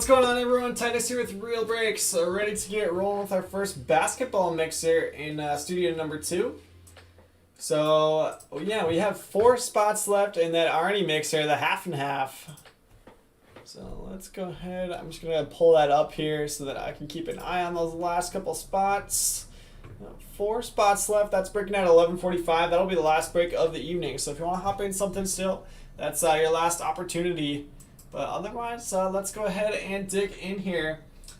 What's going on, everyone? Titus here with Real Breaks, ready to get rolling with our first basketball mixer in studio number 2. So, yeah, we have 4 spots left in that Arnie mixer, the half and half. So let's go ahead. I'm just going to pull that up here so that I can keep an eye on those last couple spots. 4 spots left. That's breaking at 11:45. That'll be the last break of the evening. So if you want to hop in something still, that's your last opportunity. But otherwise, let's go ahead and dig in here.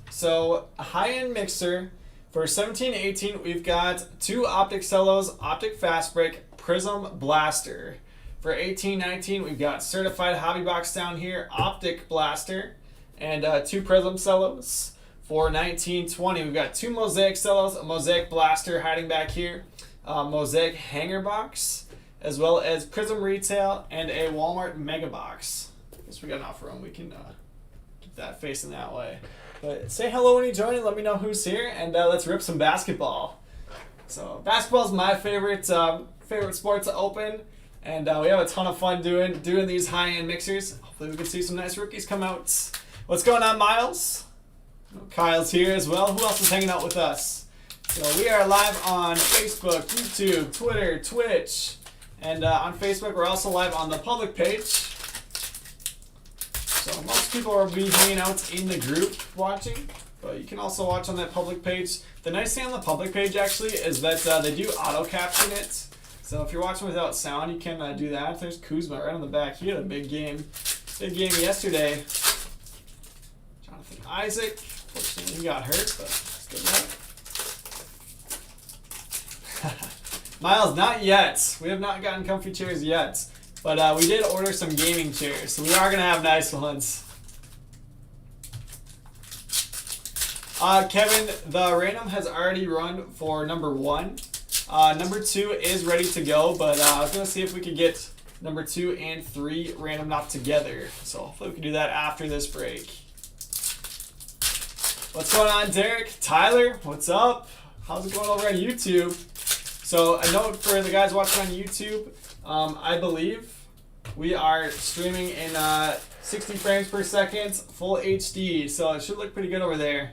So a high-end mixer for 17-18, we've got 2 Optic Cellos, Optic Fast Break, Prism Blaster. For 18-19, we've got Certified Hobby Box down here, Optic Blaster, and 2 Prism Cellos. For 19-20, we've got 2 Mosaic Cellos, a Mosaic Blaster hiding back here, Mosaic Hanger Box, as well as Prism Retail and a Walmart Mega Box. I guess we got enough room. We can keep that facing that way. But say hello when you join and let me know who's here, and let's rip some basketball. So basketball is my favorite sport to open, and we have a ton of fun doing these high-end mixers. Hopefully we can see some nice rookies come out. What's going on, Miles? Kyle's here as well. Who else is hanging out with us? So we are live on Facebook, YouTube, Twitter, Twitch, and on Facebook we're also live on the public page. So most people will be hanging out in the group watching, but you can also watch on that public page. The nice thing on the public page actually is that they do auto caption it. So if you're watching without sound, you can do that. There's Kuzma right on the back. He had a big game yesterday. Jonathan Isaac, fortunately he got hurt, but it's good luck. Miles, not yet. We have not gotten comfy chairs yet. But we did order some gaming chairs, so we are going to have nice ones. Kevin, the random has already run for number 1. Number 2 is ready to go, but I was going to see if we could get number 2 and 3 random knocked together. So hopefully we can do that after this break. What's going on, Derek? Tyler, what's up? How's it going over on YouTube? So a note for the guys watching on YouTube, I believe we are streaming in 60 frames per second, full HD, so it should look pretty good over there.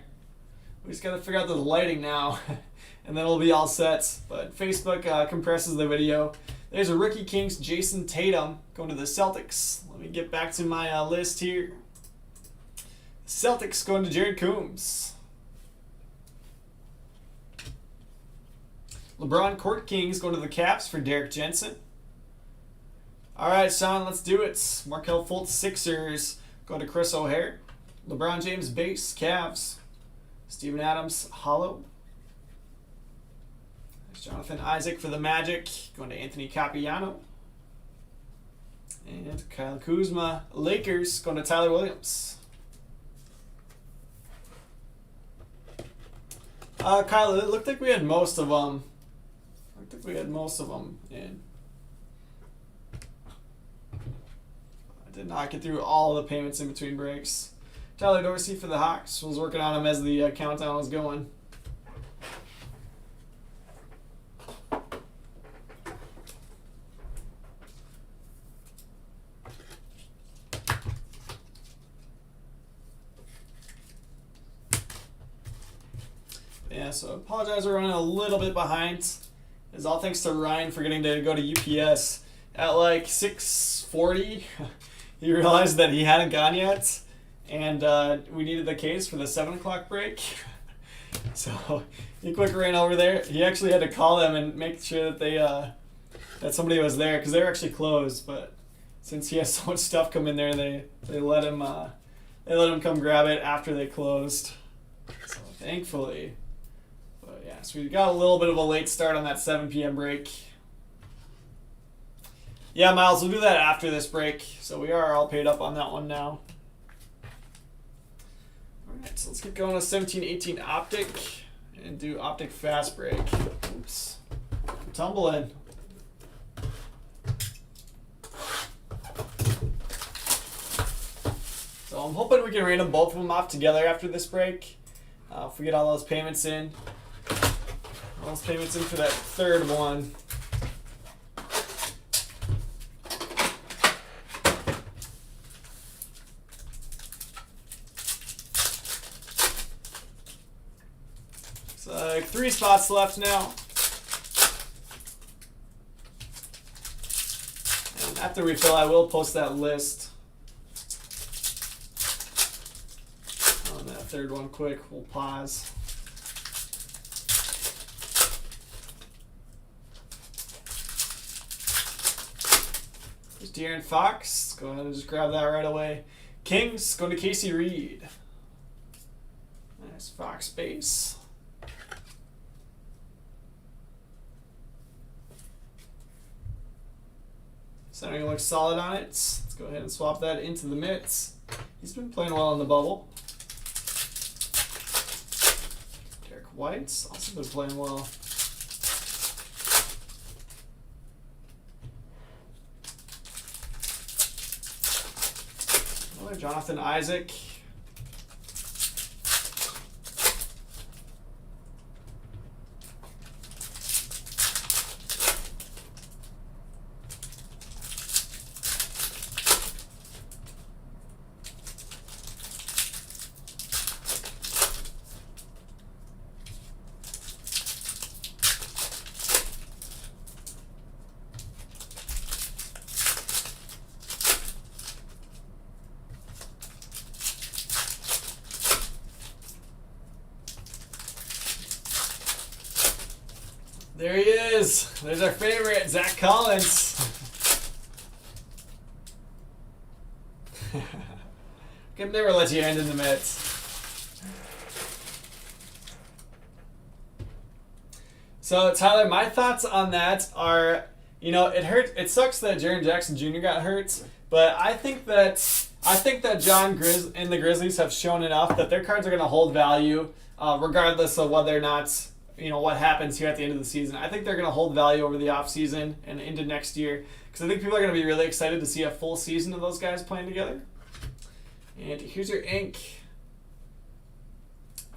We just got to figure out the lighting now, and then we'll be all set. But Facebook compresses the video. There's a Rookie Kings, Jason Tatum, going to the Celtics. Let me get back to my list here. Celtics going to Jared Coombs. LeBron Court Kings going to the Caps for Derek Jensen. All right, Sean, let's do it. Markelle Fultz Sixers going to Chris O'Hare. LeBron James base Cavs. Steven Adams hollow. There's Jonathan Isaac for the Magic going to Anthony Capiano. And Kyle Kuzma Lakers going to Tyler Williams. Kyle, it looked like we had most of them. In. I did not get through all the payments in between breaks. Tyler Dorsey for the Hawks was working on him as the countdown was going. Yeah, so I apologize for running a little bit behind. It's all thanks to Ryan forgetting to go to UPS at like 6:40. He realized that he hadn't gone yet, and we needed the case for the 7 o'clock break. So he quick ran over there. He actually had to call them and make sure that they that somebody was there because they were actually closed. But since he has so much stuff come in there, they let him come grab it after they closed. So thankfully. But yeah, so we got a little bit of a late start on that 7 p.m. break. Yeah, Miles, we'll do that after this break. So we are all paid up on that one now. All right, so let's get going with 17-18 Optic and do Optic Fast Break. Oops, I'm tumbling. So I'm hoping we can random both of them off together after this break. If we get all those payments in. All those payments in for that third one. like 3 spots left now. And after we fill, I will post that list. On that third one quick, we'll pause. There's De'Aaron Fox. Go ahead and just grab that right away. Kings going to Casey Reed. Nice Fox base. Centering looks solid on it. Let's go ahead and swap that into the mitts. He's been playing well in the bubble. Derek White's also been playing well. Another Jonathan Isaac. There he is. There's our favorite, Zach Collins. Can never let you end in the mitts. So Tyler, my thoughts on that are, it hurts. It sucks that Jaren Jackson Jr. got hurt, but I think that John Grizz and the Grizzlies have shown enough that their cards are going to hold value, regardless of whether or not what happens here at the end of the season. I think they're going to hold value over the offseason and into next year because I think people are going to be really excited to see a full season of those guys playing together. And here's your ink.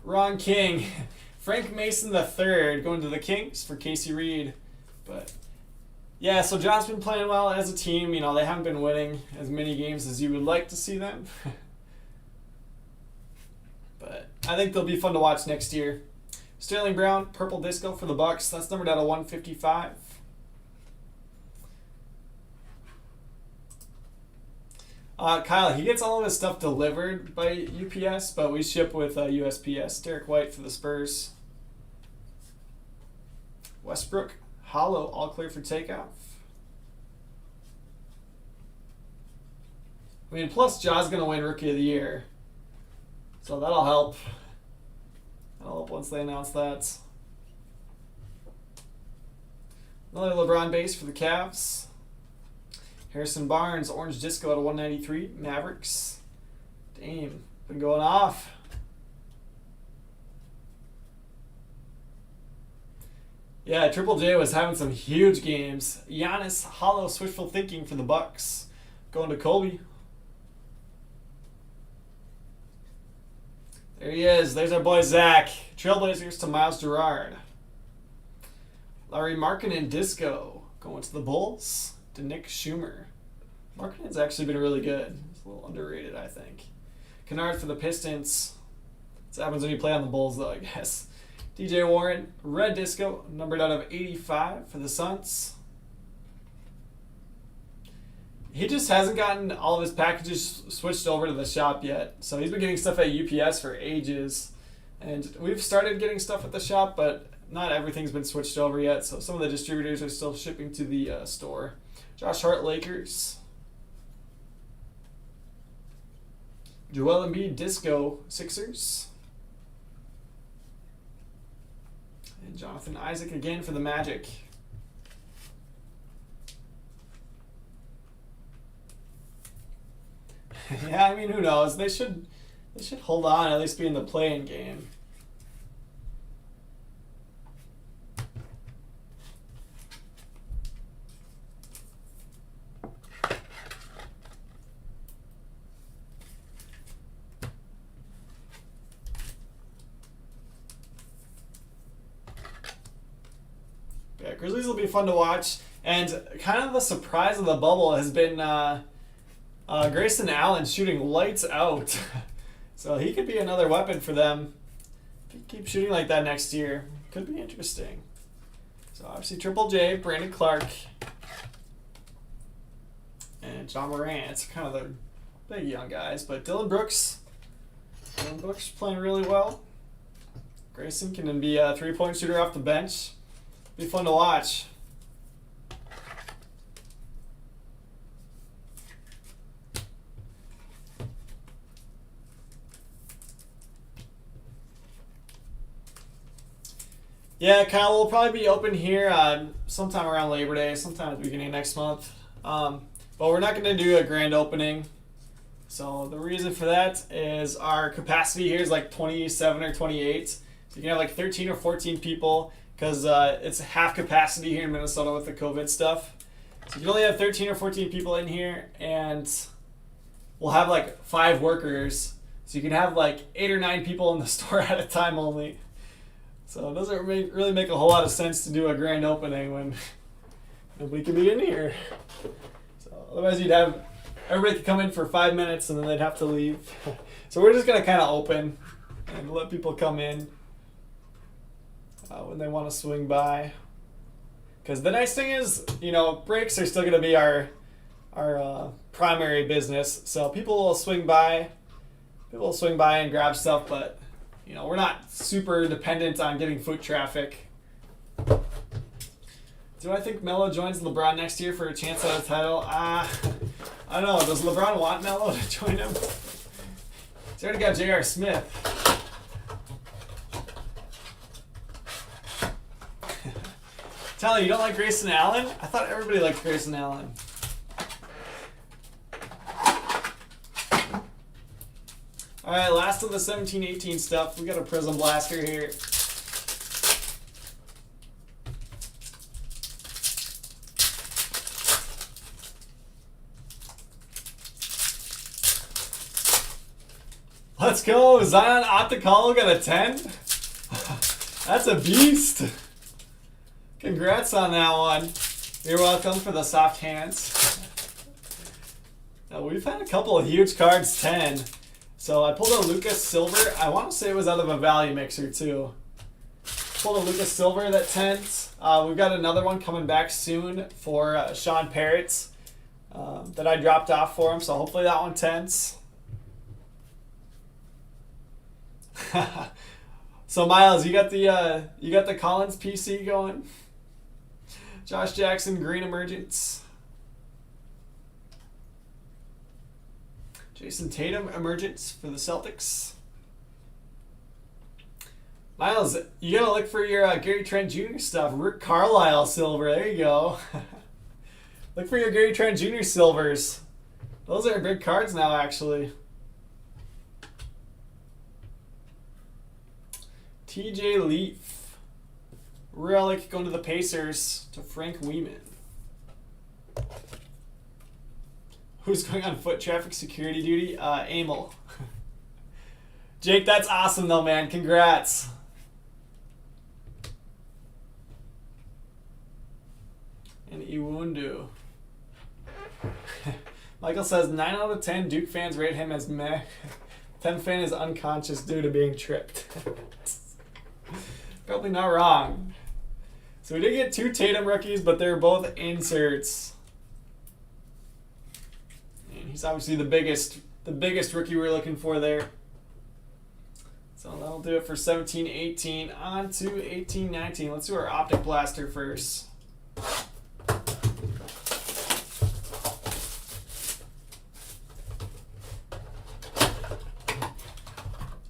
Ron King. Frank Mason III going to the Kings for Casey Reed. But yeah, so John's been playing well as a team. They haven't been winning as many games as you would like to see them. But I think they'll be fun to watch next year. Sterling Brown, purple disco for the Bucks. That's numbered out of 155. Kyle, he gets all of his stuff delivered by UPS, but we ship with USPS. Derek White for the Spurs. Westbrook, hollow, all clear for takeoff. Plus Ja's going to win Rookie of the Year. So that'll help. That'll help once they announce that. Another LeBron base for the Cavs. Harrison Barnes, orange disco out of 193. Mavericks. Dame, been going off. Yeah, Triple J was having some huge games. Giannis, hollow, switchful thinking for the Bucks. Going to Colby. There he is. There's our boy Zach. Trailblazers to Miles Gerard. Larry Markkinen disco. Going to the Bulls. To Nick Schumer. Markkinen's actually been really good. He's a little underrated, I think. Kennard for the Pistons. This happens when you play on the Bulls, though, I guess. DJ Warren, red disco, numbered out of 85 for the Suns. He just hasn't gotten all of his packages switched over to the shop yet. So he's been getting stuff at UPS for ages. And we've started getting stuff at the shop, but not everything's been switched over yet. So some of the distributors are still shipping to the store. Josh Hart, Lakers. Joel Embiid, disco, Sixers. And Jonathan Isaac again for the Magic. Yeah, who knows? They should hold on, at least be in the play-in game. Yeah, Grizzlies will be fun to watch, and kind of the surprise of the bubble has been Grayson Allen shooting lights out. So he could be another weapon for them. If he keeps shooting like that next year, could be interesting. So obviously Triple J, Brandon Clark, and John Morant. It's kind of the big young guys, but Dylan Brooks playing really well. Grayson can then be a 3-point shooter off the bench. Be fun to watch. Yeah, Kyle will probably be open here sometime around Labor Day, sometime at the beginning of next month. But we're not going to do a grand opening. So the reason for that is our capacity here is like 27 or 28. So you can have like 13 or 14 people because it's half capacity here in Minnesota with the COVID stuff. So you can only have 13 or 14 people in here, and we'll have like 5 workers. So you can have like 8 or 9 people in the store at a time only. So it doesn't really make a whole lot of sense to do a grand opening when nobody can be in here. So otherwise you'd have everybody could come in for 5 minutes and then they'd have to leave. So we're just going to kind of open and let people come in when they want to swing by. Because the nice thing is, you know, breaks are still going to be our primary business. So people will swing by and grab stuff, but you know, we're not super dependent on getting foot traffic. Do I think Melo joins LeBron next year for a chance at a title? I don't know. Does LeBron want Melo to join him? He's already got J.R. Smith. Tyler, you don't like Grayson Allen? I thought everybody liked Grayson Allen. All right, last of the 17-18 stuff. We got a Prism Blaster here. Let's go. Zion Opticolo got a 10. That's a beast. Congrats on that one. You're welcome for the soft hands. Now, we've had a couple of huge cards 10. So I pulled a Lucas Silver. I want to say it was out of a value mixer too. Pulled a Lucas Silver that 10s. We've got another one coming back soon for Sean Parrott's that I dropped off for him. So hopefully that one 10s. So Miles, you got the Collins PC going. Josh Jackson Green Emergence. Jason Tatum Emergence for the Celtics. Miles, you gotta look for your Gary Trent Jr. stuff. Rick Carlisle Silver. There you go. Look for your Gary Trent Jr. Silvers. Those are big cards now, actually. TJ Leaf. Relic going to the Pacers to Frank Wieman. Who's going on foot traffic security duty? Amel. Jake, that's awesome though, man. Congrats. And Iwundu. Michael says 9 out of 10 Duke fans rate him as meh. 10 fan is unconscious due to being tripped. Probably not wrong. So we did get 2 Tatum rookies, but they're both inserts. And he's obviously the biggest rookie we're looking for there. So that'll do it for 17-18. On to 18-19. Let's do our Optic Blaster first.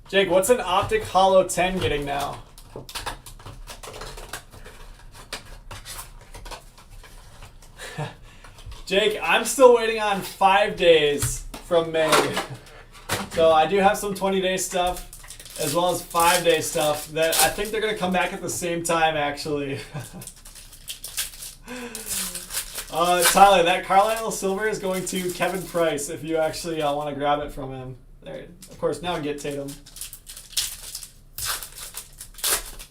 Jake, what's an Optic Holo 10 getting now? Jake, I'm still waiting on 5 days from May. So I do have some 20-day stuff as well as 5-day stuff that I think they're going to come back at the same time, actually. Tyler, that Carlisle Silver is going to Kevin Price if you actually want to grab it from him. There, of course, now get Tatum.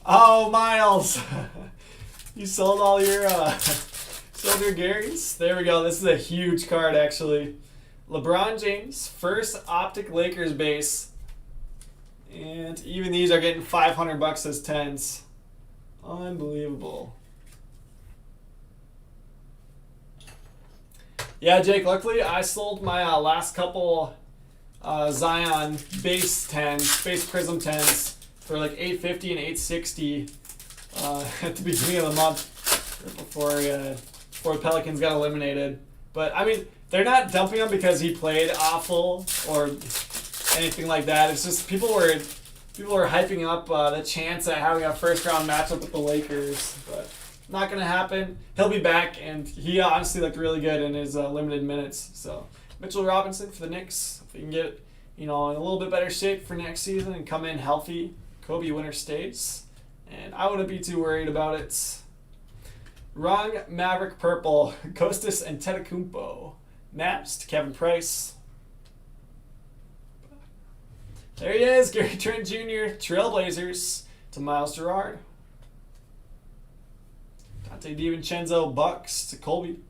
Oh, Miles. You sold all your Garys? There we go. This is a huge card, actually. LeBron James, first Optic Lakers base. And even these are getting $500 as 10s. Unbelievable. Yeah, Jake, luckily I sold my last couple Zion base Prism 10s for like $850 and $860 at the beginning of the month before the Pelicans got eliminated. But I mean, they're not dumping him because he played awful or anything like that. It's just people were hyping up the chance at having a first round matchup with the Lakers, but not gonna happen. He'll be back, and he honestly looked really good in his limited minutes. So Mitchell Robinson for the Knicks, if he can get in a little bit better shape for next season and come in healthy, Kobe winner stays, and I wouldn't be too worried about it. Wrong Maverick Purple, Kostas Antetokounmpo, Mavs to Kevin Price. There he is, Gary Trent Jr., Trailblazers to Miles Gerard. Dante DiVincenzo, Bucks to Colby.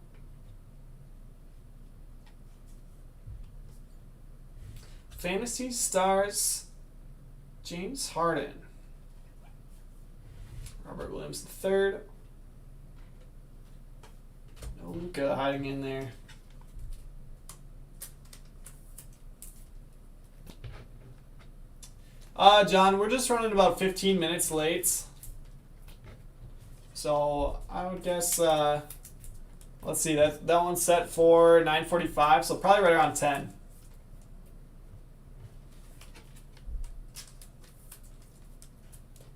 Fantasy Stars, James Harden. Robert Williams III. No Luka hiding in there. John, we're just running about 15 minutes late. So I would guess, let's see, that one's set for 9:45, so probably right around 10.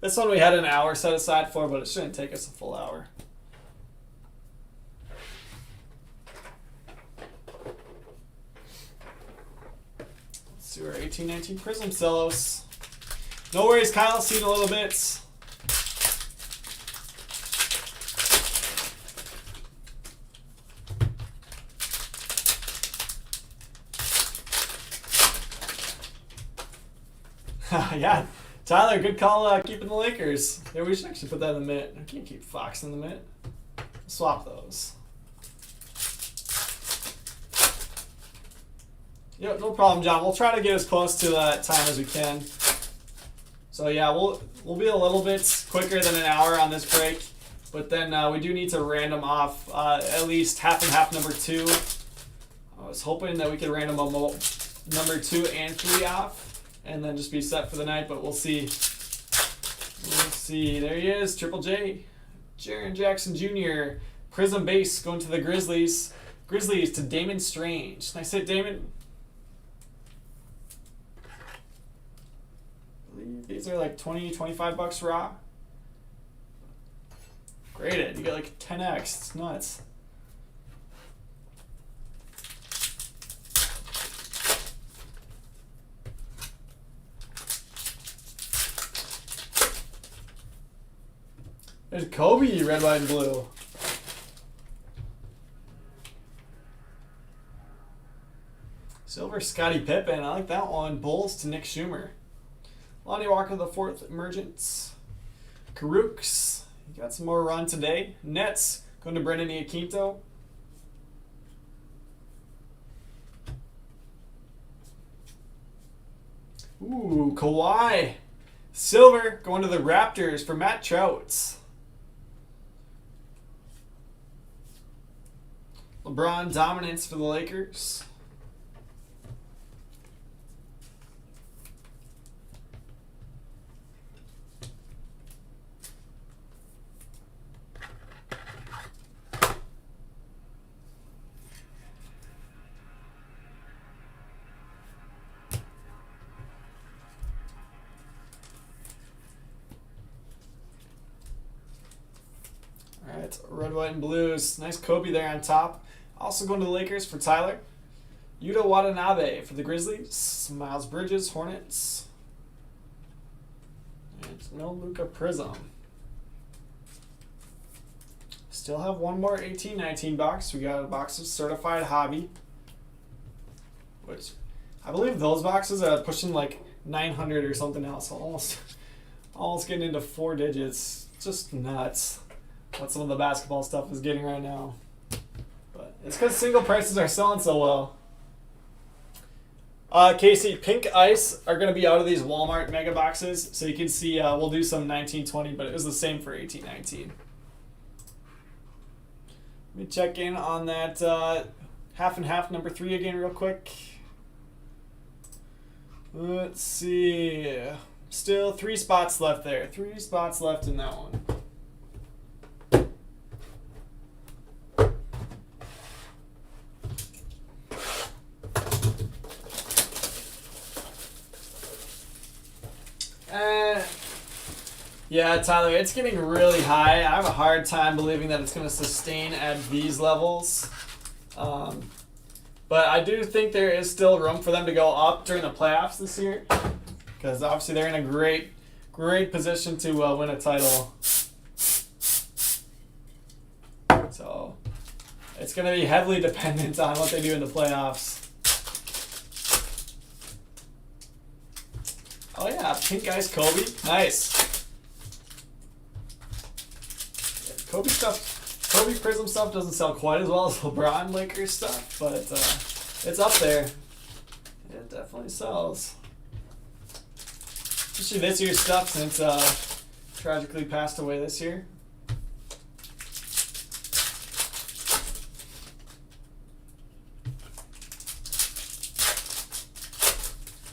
This one we had an hour set aside for, but it shouldn't take us a full hour. Let's do our 18-19 Prism Celos. No worries, Kyle. See you in a little bit. Yeah, Tyler, good call keeping the Lakers. Yeah, we should actually put that in the mint. I can't keep Fox in the mint. Swap those. Yep, no problem, John. We'll try to get as close to that time as we can. So yeah, we'll be a little bit quicker than an hour on this break, but then we do need to random off at least half and half number 2. I was hoping that we could random number 2 and 3 off, and then just be set for the night. But we'll see. We'll see. There he is, Triple J, Jaren Jackson Jr. Prism base going to the Grizzlies. Grizzlies to Damon Strange. Nice hit, Damon. These are like 20, 25 bucks raw. Graded. You get like 10x. It's nuts. There's Kobe, red, white, and blue. Silver, Scottie Pippen. I like that one. Bulls to Nick Schumer. Lonnie Walker, the 4th emergence. Karooks, you got some more run today. Nets, going to Brendan Iaquinto. Ooh, Kawhi. Silver, going to the Raptors for Matt Trout. LeBron dominance for the Lakers. Alright, red, white, and blues. Nice Kobe there on top. Also going to the Lakers for Tyler. Yuta Watanabe for the Grizzlies. Miles Bridges, Hornets. And no Luka Prism. Still have one more 18-19 box. We got a box of Certified Hobby, which I believe those boxes are pushing like 900 or something else. Almost getting into 4 digits. Just nuts what some of the basketball stuff is getting right now. But it's because single prices are selling so well. Casey, pink ice are going to be out of these Walmart mega boxes. So you can see we'll do some 1920, but it was the same for 1819. Let me check in on that half and half number 3 again real quick. Let's see. Still 3 spots left there. 3 spots left in that one. Yeah, Tyler, it's getting really high. I have a hard time believing that it's going to sustain at these levels. But I do think there is still room for them to go up during the playoffs this year. Because obviously they're in a great position to win a title. So it's going to be heavily dependent on what they do in the playoffs. Oh yeah, pink ice Kobe. Nice. Kobe Prism stuff doesn't sell quite as well as LeBron Lakers stuff, but it's up there. It definitely sells. Especially this year's stuff since tragically passed away this year.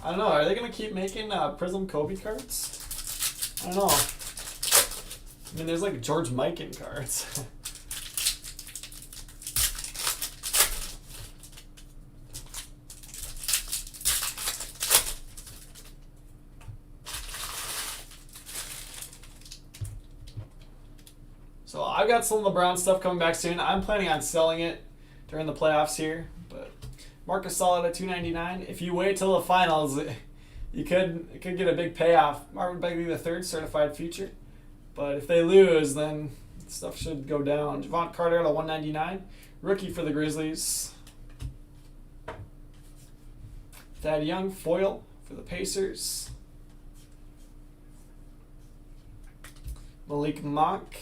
I don't know. Are they going to keep making Prism Kobe cards? I don't know. I mean, there's like George Mikan cards. So I've got some LeBron stuff coming back soon. I'm planning on selling it during the playoffs here, but Marc Gasol at $2.99. If you wait till the finals, you could get a big payoff. Marvin Bagley III certified future. But if they lose, then stuff should go down. Javon Carter at $1.99. Rookie for the Grizzlies. Thad Young, foil for the Pacers. Malik Monk,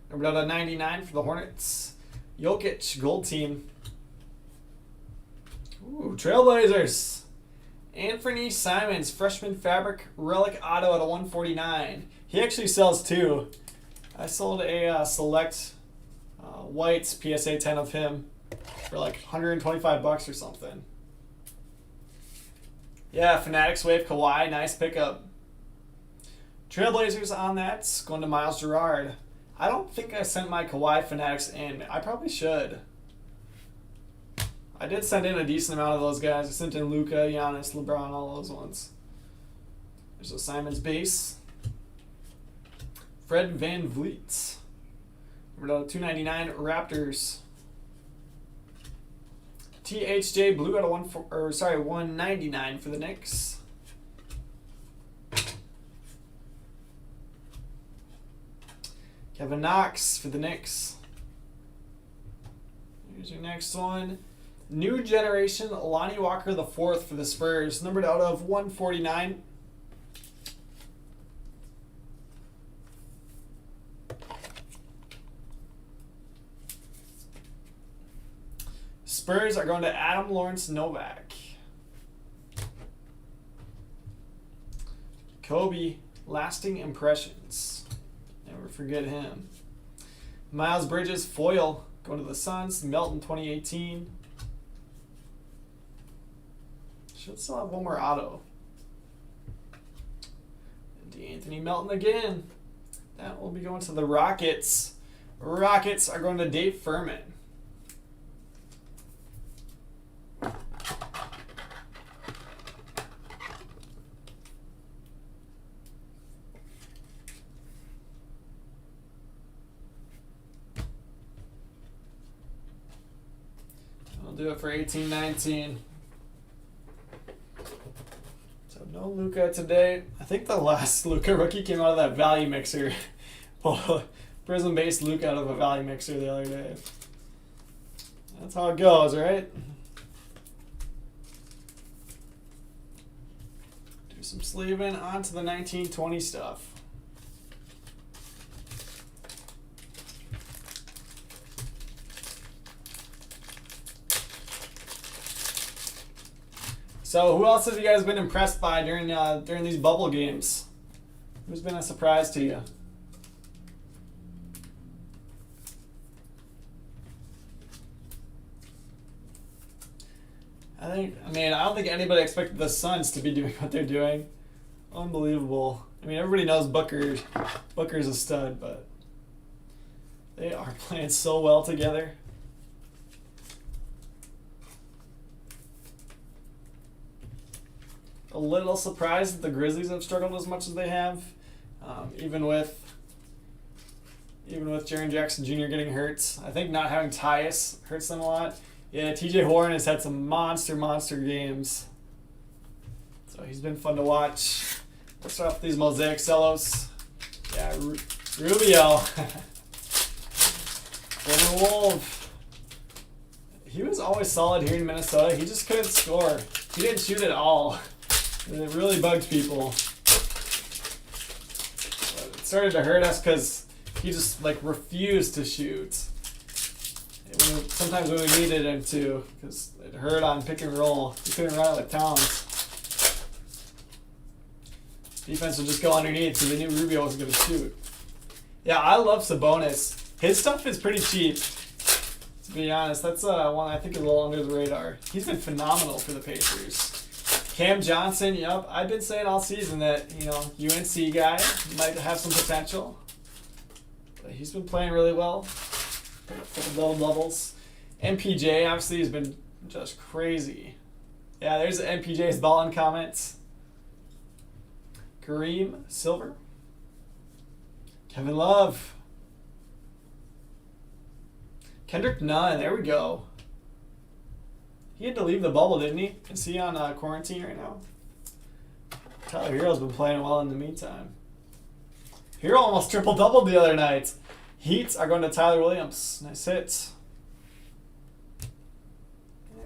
numbered out of 99 for the Hornets. Jokic, gold team. Ooh, Trailblazers. Anthony Simons, freshman fabric relic auto at a 149. He actually sells 2. I sold a select whites PSA 10 of him for like $125 or something. Yeah, Fanatics Wave Kawhi, nice pickup. Trailblazers on that, going to Miles Gerard. I don't think I sent my Kawhi Fanatics in. I probably should. I did send in a decent amount of those guys. I sent in Luka, Giannis, LeBron, all those ones. There's a Simon's base. Fred Van Vliet. Number $2.99 Raptors. THJ blue at a $1.99 for the Knicks. Kevin Knox for the Knicks. Here's your next one. New generation Lonnie Walker IV for the Spurs, numbered out of 149. Spurs are going to Adam Lawrence Novak. Kobe, lasting impressions. Never forget him. Miles Bridges, foil, going to the Suns. Melton 2018. Should still have one more auto. And Anthony Melton again. That will be going to the Rockets. Rockets are going to Dave Furman. I'll do it for 18-19. So no Luka today. I think the last Luka rookie came out of that value mixer. Prism-based Luka out of a value mixer the other day. That's how it goes, right? Do some sleeving onto the 1920 stuff. So who else have you guys been impressed by during these bubble games? Who's been a surprise to you? I don't think anybody expected the Suns to be doing what they're doing. Unbelievable. I mean, everybody knows Booker's a stud, but they are playing so well together. A little surprised that the Grizzlies have struggled as much as they have, even with Jaren Jackson Jr. getting hurt. I think not having Tyus hurts them a lot. Yeah, TJ Warren has had some monster games, so he's been fun to watch. Let's start off with these Mosaic Cellos. Yeah, Rubio. Former Wolf. He was always solid here in Minnesota. He just couldn't score. He didn't shoot at all. And it really bugged people. But it started to hurt us because he just refused to shoot. Sometimes when we needed him to, because it hurt on pick and roll. He couldn't run it like Towns. Defense would just go underneath because they knew Rubio wasn't going to shoot. Yeah, I love Sabonis. His stuff is pretty cheap, to be honest. That's one I think is a little under the radar. He's been phenomenal for the Pacers. Cam Johnson, yep. I've been saying all season that, UNC guy might have some potential. But he's been playing really well. Double-doubles. MPJ, obviously, has been just crazy. Yeah, there's MPJ's ballin' comments. Kareem Silver. Kevin Love. Kendrick Nunn, there we go. He had to leave the bubble, didn't he? Is he on quarantine right now? Tyler Hero's been playing well in the meantime. Hero almost triple-doubled the other night. Heats are going to Tyler Williams. Nice hit. Yeah,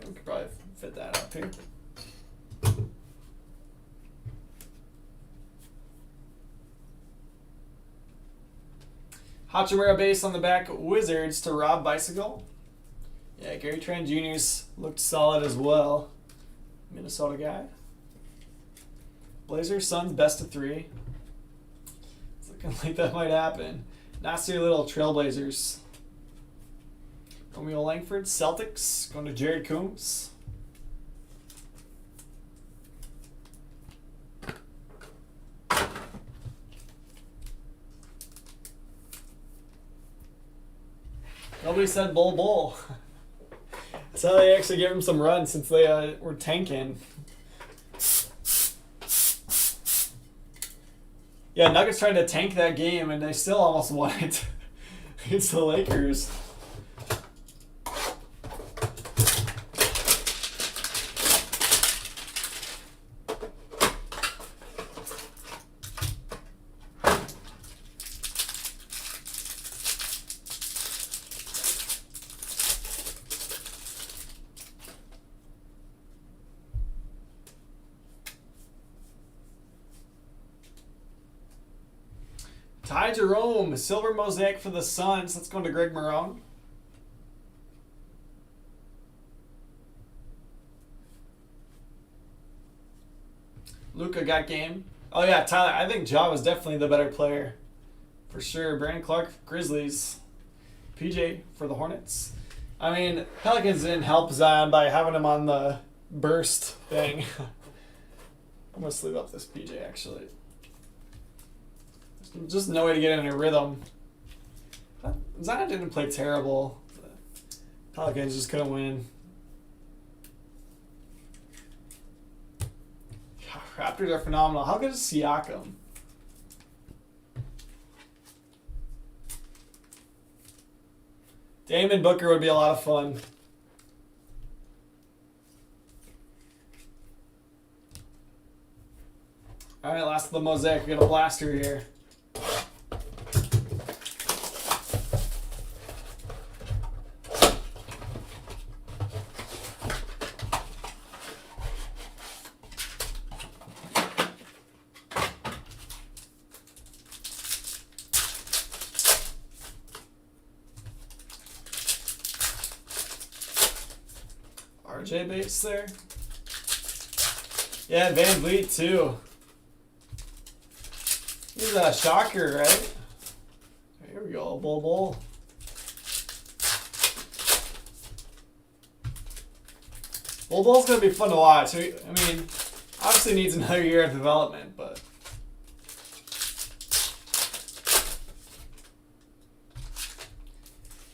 we could probably fit that up here. Hachimura base on the back. Wizards to Rob Bicycle. Yeah, Gary Trent Jr.'s looked solid as well. Minnesota guy. Blazers, Suns, best of 3. It's looking like that might happen. Nasty little Trailblazers. Romeo Langford, Celtics, going to Jared Coombs. Nobody said Bull. That's how they actually give him some run since they were tanking. Yeah, Nuggets tried to tank that game and they still almost won it against the Lakers. Ty Jerome, silver mosaic for the Suns. Let's go to Greg Marone. Luka got game. Oh yeah, Tyler. I think Ja was definitely the better player. For sure. Brandon Clark, Grizzlies. PJ for the Hornets. I mean, Pelicans didn't help Zion by having him on the burst thing. I'm going to sleeve up this PJ actually. Just no way to get in a rhythm. Zion didn't play terrible. Pelicans just couldn't win. Raptors are phenomenal. How good is Siakam? Damon Booker would be a lot of fun. All right, last of the mosaic. We got a blaster here. RJ base there. Yeah, Van Vliet too. He's a shocker, right? Here we go, Bull. Bull's gonna be fun to watch. I mean, obviously needs another year of development, but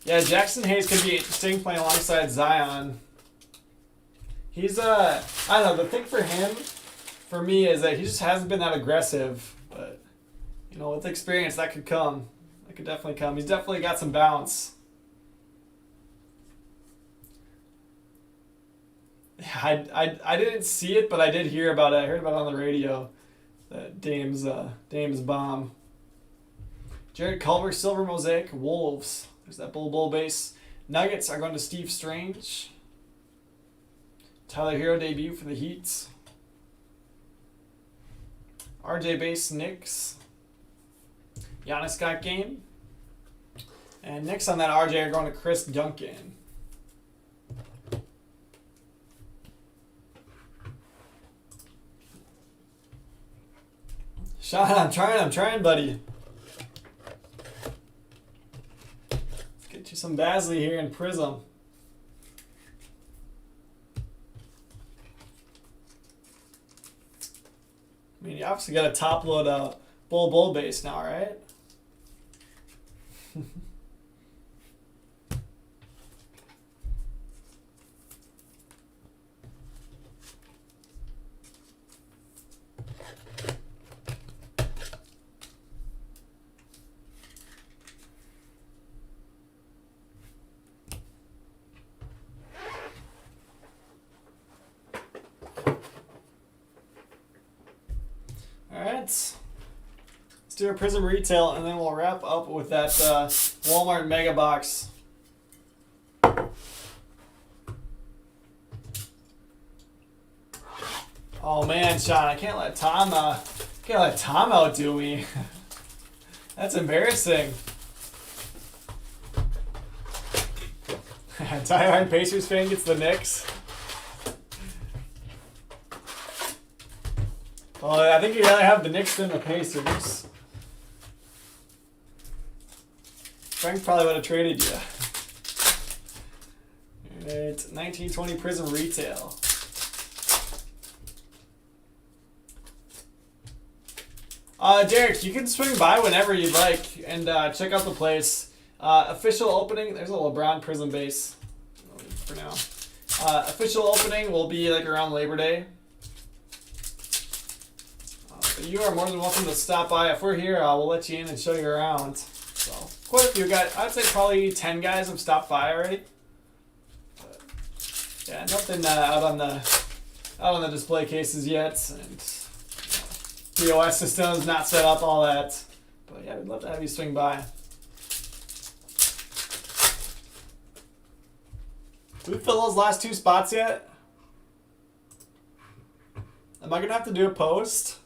yeah, Jackson Hayes could be interesting playing alongside Zion. He's I don't know, the thing for him, for me, is that he just hasn't been that aggressive, but you know, with experience that could come. That could definitely come. He's definitely got some bounce. I didn't see it, but I did hear about it. I heard about it on the radio. That Dame's bomb. Jared Culver, Silver Mosaic, Wolves. There's that Bull base. Nuggets are going to Steve Strange. Tyler Hero debut for the Heat. RJ base, Knicks. Giannis got game. And next on that RJ are going to Chris Duncan. Sean, I'm trying, buddy. Let's get you some Basley here in Prism. I mean, you obviously got a top load Bull base now, right? Let's do a Prism retail, and then we'll wrap up with that Walmart Mega Box. Oh man, Sean, I can't let Tom outdo me. That's embarrassing. Diehard Pacers fan gets the Knicks. Well, I think you'd rather have the Knicks than the Pacers. Frank probably would have traded you. Alright, 1920 Prism Retail. Derek, you can swing by whenever you'd like and check out the place. Official opening, there's a LeBron Prism base for now. Official opening will be like around Labor Day. You are more than welcome to stop by. If we're here, we'll let you in and show you around. So, quite a few guys. I'd say probably 10 guys have stopped by already. But, yeah, nothing out on the display cases yet, and POS systems not set up, all that. But yeah, we'd love to have you swing by. Did we fill those last 2 spots yet? Am I gonna have to do a post?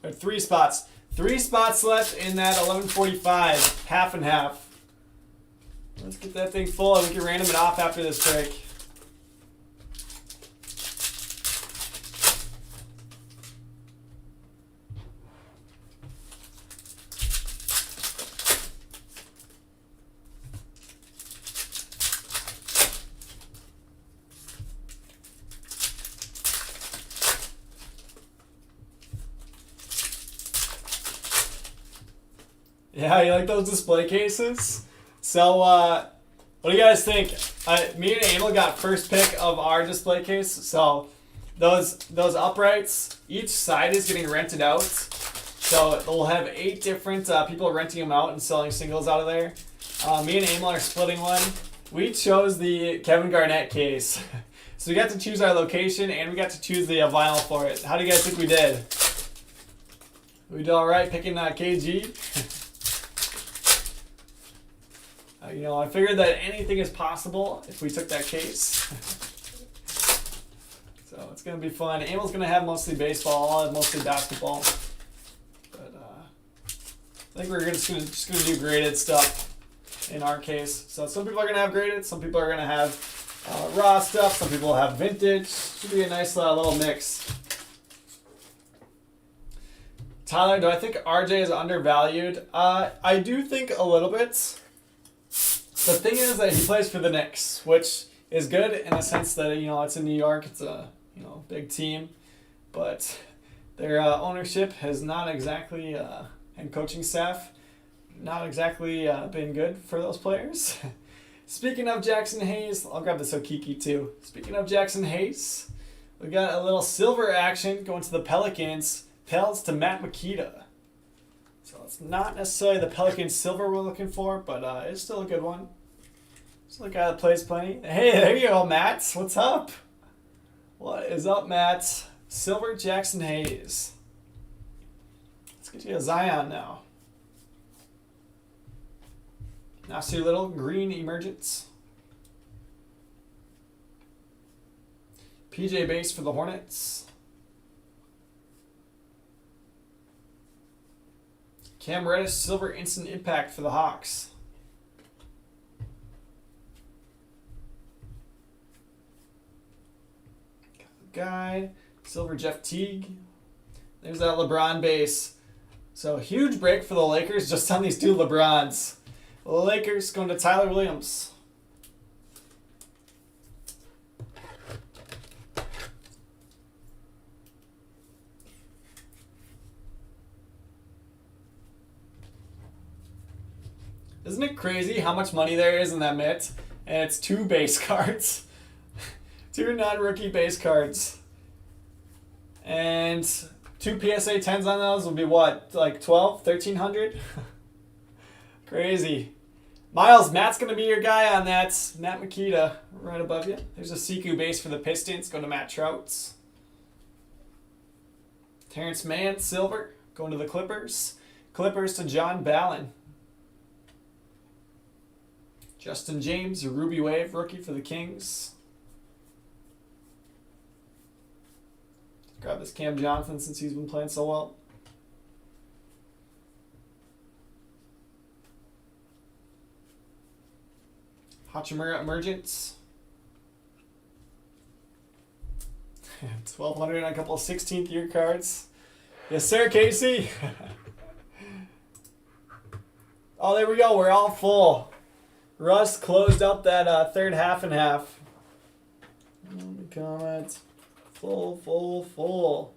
Or 3 spots. 3 spots left in that 11:45, half and half. Let's get that thing full and we can random it off after this break. Yeah, you like those display cases? So, what do you guys think? Me and Emil got first pick of our display case. So, those uprights, each side is getting rented out. So, we'll have 8 different people renting them out and selling singles out of there. Me and Emil are splitting one. We chose the Kevin Garnett case. So, we got to choose our location and we got to choose the vinyl for it. How do you guys think we did? We did all right picking KG? You know, I figured that anything is possible if we took that case. So it's going to be fun. Emil's going to have mostly baseball. I'll have mostly basketball. But I think we're just going to do graded stuff in our case. So some people are going to have graded. Some people are going to have raw stuff. Some people have vintage. Should be a nice little mix. Tyler, do I think RJ is undervalued? I do think a little bit. The thing is that he plays for the Knicks, which is good in the sense that, you know, it's in New York. It's a, you know, big team. But their ownership has not exactly, and coaching staff, not exactly been good for those players. Speaking of Jackson Hayes, I'll grab this Okiki too. Speaking of Jackson Hayes, we got a little silver action going to the Pelicans. Pels to Matt Makita. So it's not necessarily the Pelicans silver we're looking for, but it's still a good one. Still a guy that plays plenty. Hey, there you go, Matt. What's up? What is up, Matt? Silver Jackson Hayes. Let's get you a Zion now. Nasty little green emergence. PJ base for the Hornets. Cam Reddish silver instant impact for the Hawks. Guy, silver Jeff Teague. There's that LeBron base. So huge break for the Lakers just on these two LeBrons. The Lakers going to Tyler Williams. Isn't it crazy how much money there is in that mitt? And it's 2 base cards. 2 non-rookie base cards. And 2 PSA 10s on those will be what? Like 12? 1,300? Crazy. Miles, Matt's going to be your guy on that. Matt Makita, right above you. There's a Siku base for the Pistons. Going to Matt Trouts. Terrence Mann, silver. Going to the Clippers. Clippers to John Ballin. Justin James, a Ruby Wave rookie for the Kings. Grab this Cam Johnson since he's been playing so well. Hachimura Emergence. 1,200 on a couple of 16th year cards. Yes, sir, Casey. Oh, there we go. We're all full. Russ closed up that third half and half. Comments. Full, full, full.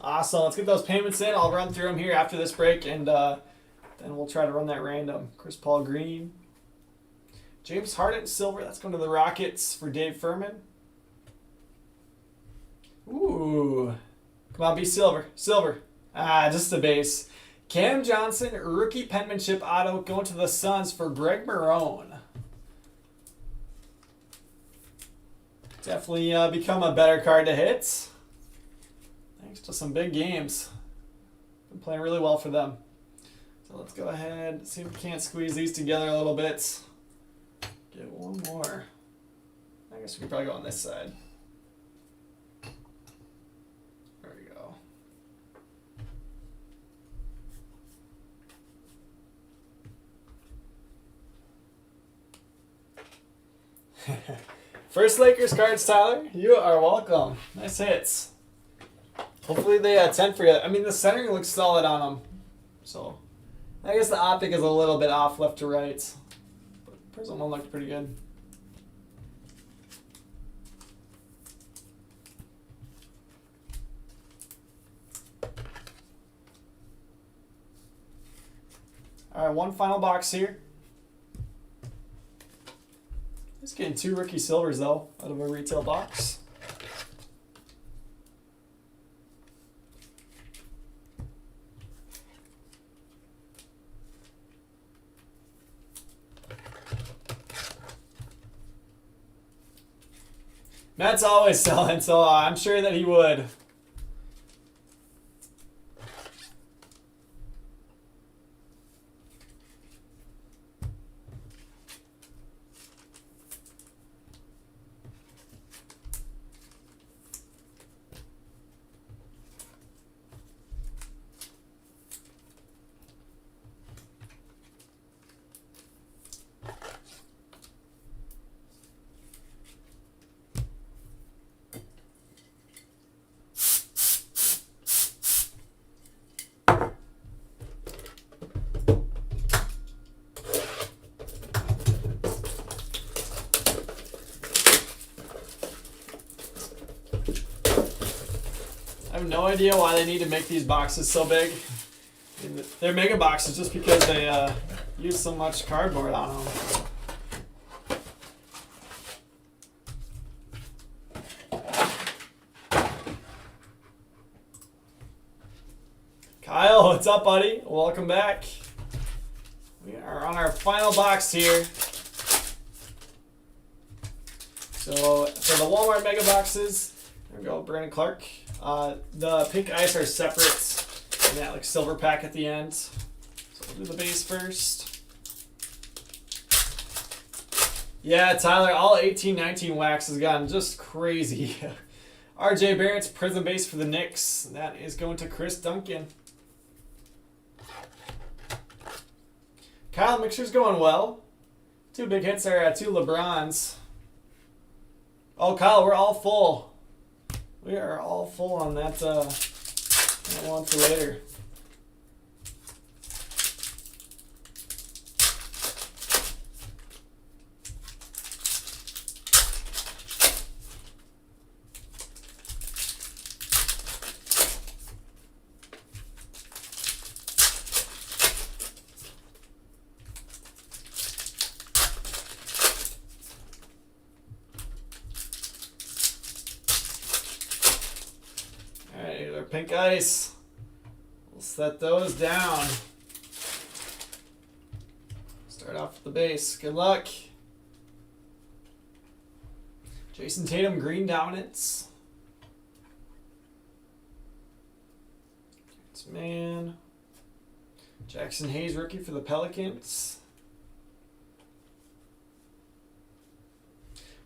Awesome. Let's get those payments in. I'll run through them here after this break, and then we'll try to run that random. Chris Paul Green. James Harden silver. That's going to the Rockets for Dave Furman. Ooh. Come on, be silver. Silver. Just a base. Cam Johnson, rookie penmanship auto going to the Suns for Greg Marone. Definitely become a better card to hit. Thanks to some big games. Been playing really well for them. So let's go ahead, see if we can't squeeze these together a little bit. Get one more. I guess we could probably go on this side. There we go. First Lakers cards, Tyler. You are welcome. Nice hits. Hopefully they 10 for you. I mean, the centering looks solid on them. So, I guess the optic is a little bit off left to right. But Prism one looked pretty good. All right, one final box here. Just getting 2 rookie silvers, though, out of a retail box. Matt's always selling, so I'm sure that he would. have no idea why they need to make these boxes so big. I mean, they're mega boxes just because they use so much cardboard on them. Kyle, what's up, buddy? Welcome back. We are on our final box here. So for the Walmart mega boxes, there we go, Brandon Clark. The pink ice are separate in that like silver pack at the end. So we'll do the base first. Yeah, Tyler, all 18-19 wax has gotten just crazy. RJ Barrett's Prism base for the Knicks. That is going to Chris Duncan. Kyle, mixture's going well. 2 big hits are 2 LeBrons. Oh, Kyle, we're all full. We are all full on that one for later. Pink ice. We'll set those down. Start off with the base. Good luck. Jason Tatum, green dominance. It's man. Jackson Hayes, rookie for the Pelicans.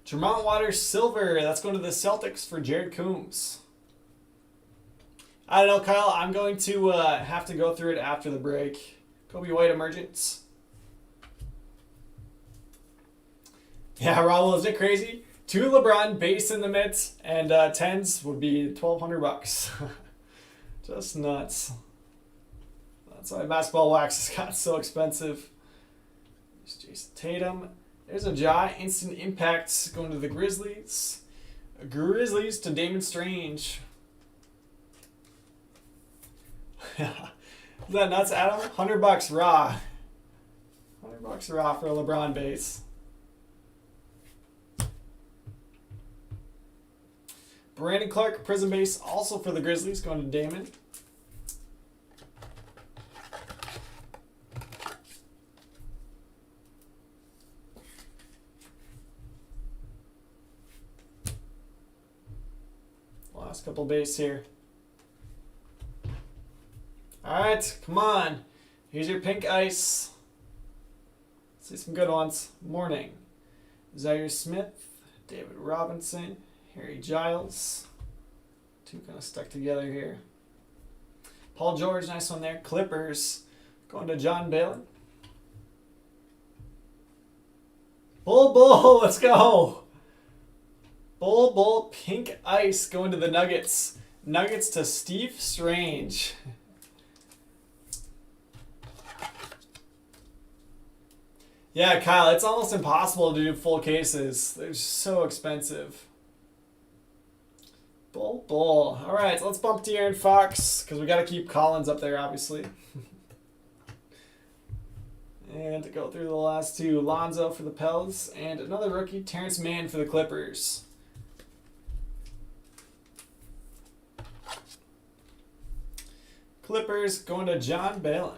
Tremont Waters, silver. That's going to the Celtics for Jared Coombs. I don't know, Kyle. I'm going to have to go through it after the break. Kobe White emergence. Yeah, Raul, isn't it crazy? 2 LeBron base in the mitts and 10s would be $1,200. Just nuts. That's why basketball wax has gotten so expensive. There's Jason Tatum. There's a Ja instant impact going to the Grizzlies. Grizzlies to Damon Strange. Is that nuts, Adam? $100 raw. $100 raw for a LeBron base. Brandon Clark, Prism base, also for the Grizzlies, going to Damon. Last couple base here. Alright, come on. Here's your pink ice. Let's see some good ones. Morning. Zaire Smith, David Robinson, Harry Giles. 2 kind of stuck together here. Paul George, nice one there. Clippers, going to John Balin. Bull, let's go. Bull, pink ice, going to the Nuggets. Nuggets to Steve Strange. Yeah, Kyle, it's almost impossible to do full cases. They're so expensive. Bull. All right, so let's bump De'Aaron Fox because we got to keep Collins up there, obviously. And to go through the last 2, Lonzo for the Pels and another rookie, Terrence Mann for the Clippers. Clippers going to John Balin.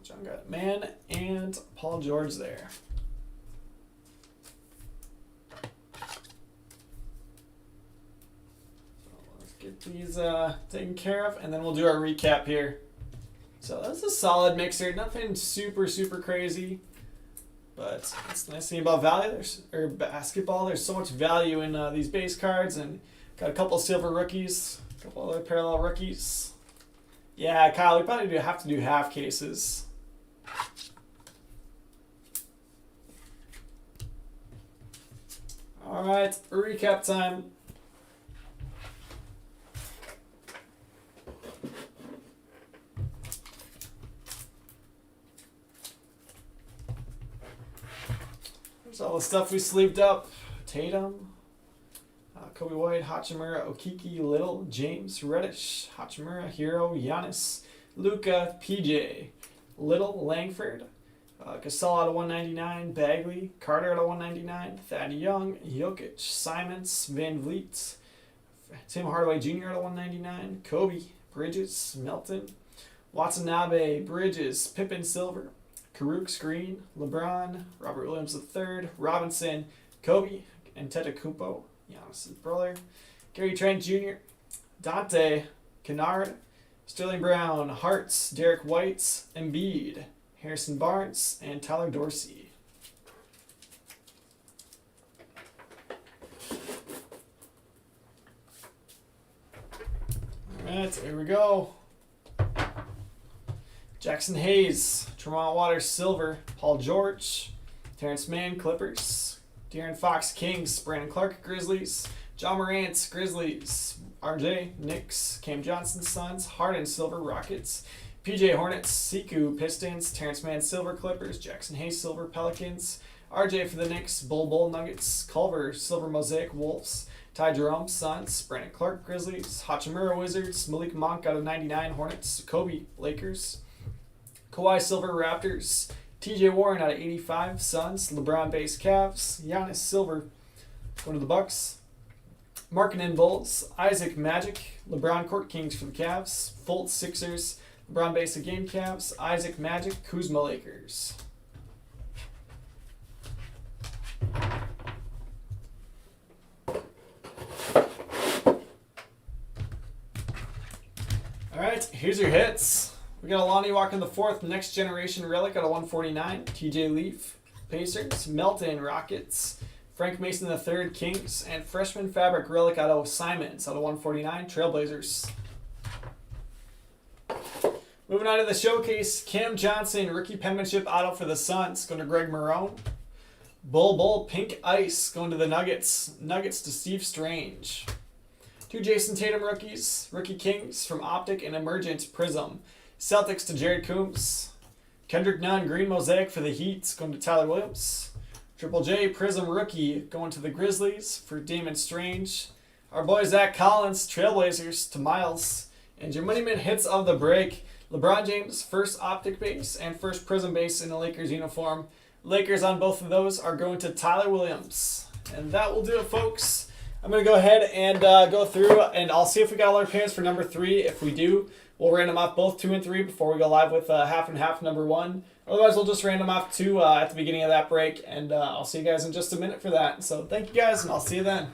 John got Mann and Paul George there. So let's get these taken care of, and then we'll do our recap here. So that's a solid mixer. Nothing super crazy, but it's nice thing about basketball. There's so much value in these base cards, and got a couple silver rookies, a couple other parallel rookies. Yeah, Kyle, we probably have to do half cases. All right, recap time. There's all the stuff we sleeved up. Tatum, Kobe White, Hachimura, Okiki, Little, James, Reddish, Hachimura, Hero, Giannis, Luka, PJ, Little, Langford, Gasol out of 199, Bagley, Carter out of 199, Thad Young, Jokic, Simons, Van Vliet, Tim Hardaway Jr. out of 199, Kobe, Bridges, Melton, Watanabe, Bridges, Pippen Silver, Karuk Green, LeBron, Robert Williams III, Robinson, Kobe, and Antetokounmpo, Giannis' brother, Gary Trent Jr., Dante, Kennard, Sterling Brown, Hartz, Derek White, Embiid, Harrison Barnes, and Tyler Dorsey. Alright, here we go. Jackson Hayes, Tremont Waters Silver, Paul George, Terrence Mann Clippers, De'Aaron Fox Kings, Brandon Clark Grizzlies, John Morant Grizzlies, RJ Knicks, Cam Johnson Suns, Harden Silver Rockets, PJ Hornets, Siku Pistons, Terrence Mann Silver Clippers, Jackson Hayes Silver Pelicans, RJ for the Knicks, Bull Nuggets, Culver Silver Mosaic Wolves, Ty Jerome Suns, Brandon Clark Grizzlies, Hachimura Wizards, Malik Monk out of 99 Hornets, Kobe Lakers, Kawhi Silver Raptors, TJ Warren out of 85 Suns, LeBron base Cavs, Giannis Silver going to the Bucks, Markkanen Bulls, Isaac Magic, LeBron Court Kings for the Cavs, Fultz Sixers, LeBron base again Cavs, Isaac Magic, Kuzma Lakers. Alright, here's your hits. We got a Lonnie Walker the fourth, Next Generation Relic out of 149, TJ Leaf, Pacers, Melton Rockets, Frank Mason III Kings, and Freshman Fabric Relic out of Simons out of 149, Trailblazers. Moving on to the showcase, Cam Johnson, rookie penmanship auto for the Suns, going to Greg Marone. Bull Pink Ice going to the Nuggets. Nuggets to Steve Strange. 2 Jason Tatum rookies, Rookie Kings from Optic and Emergent Prism. Celtics to Jared Coombs. Kendrick Nunn, Green Mosaic for the Heat, going to Tyler Williams. Triple J Prism rookie going to the Grizzlies for Damon Strange. Our boy Zach Collins, Trailblazers to Miles. And your Money Mint hits of the break. LeBron James, first Optic base and first Prism base in the Lakers uniform. Lakers on both of those are going to Tyler Williams. And that will do it, folks. I'm going to go ahead and go through, and I'll see if we got all our pairs for number 3. If we do, we'll random off both 2 and 3 before we go live with half and half number 1. Otherwise, we'll just random off 2 at the beginning of that break, and I'll see you guys in just a minute for that. So thank you guys, and I'll see you then.